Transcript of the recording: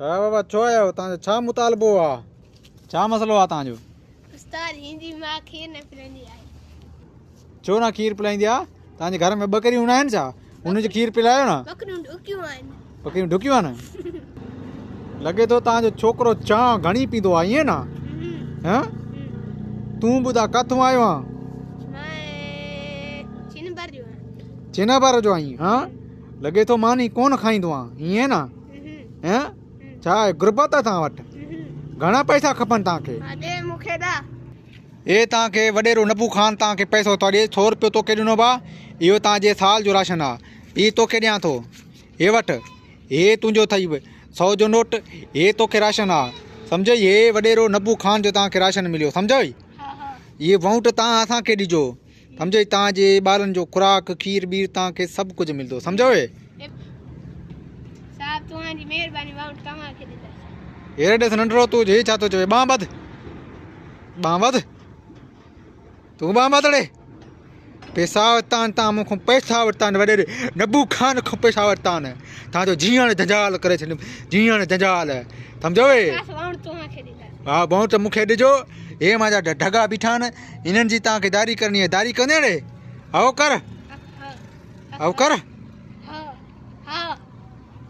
हाँ बाबा छो आयो तांजो छा मुतालबो आ छा मसलो आ तांजो उस्ताद हिंदी मां खीर न पिलंदी आहे छो ना खीर पिलाईंदी आ तांजे घर में बकरियूं हूंदा आहिनि छा उनजी खीर पिलायो न बकरियूं ढुकियूं आहिनि बकरियूं ढुकियूं आहिनि लॻे थो तांजो छोकिरो चांहि घणी पींदो आहे ईअं न हैं तूं ॿुधा किथां आयो आहीं मां चिनाबर जो आहीं हाँ लॻे थो मानी कोन खाईंदो आहीं ईअं न हैं छा आहे गुरबत आहे तव्हां वटि घणा पैसा खपनि तव्हांखे ए तव्हांखे वॾेरो नबू ख़ान तव्हांखे पैसो थो ॾिए 100 रुपयो तोखे ॾिनो बा इहो तव्हांजे साल जो राशन आहे ई तोखे ॾियां थो हे वठि हे तुंहिंजो अथई 100 जो नोट हे तोखे राशन आहे सम्झई हे वॾेरो नबू ख़ान जो तव्हांखे राशन मिलियो सम्झई इहे वाउंट तव्हां असांखे ॾिजो सम्झई तव्हांजे ॿारनि जो खुराक खीर बीर तव्हांखे सभु कुझु मिलंदो सम्झो साहब तुम्हारी मेहरबानी वाउंट तव्हांखे ॾींदासीं हेरे ॾिस नंढड़ो तूं हे छा थो चवे ॿांह वध तूं ॿांह वध ॾे पैसा वरिता आहिनि तव्हां मूंखां पैसा वरिता आहिनि वॾेरे नबू ख़ान खां पैसा वरिता आहिनि तव्हांजो जीअण जंजाल करे छॾियो जीअण जंजाल सम्झो हा वाउंट मूंखे ॾिजो हे मुंहिंजा ढगा बीठा आहिनि हिननि जी तव्हांखे दारी करणी आहे दारी कंदे ॾे आओ कर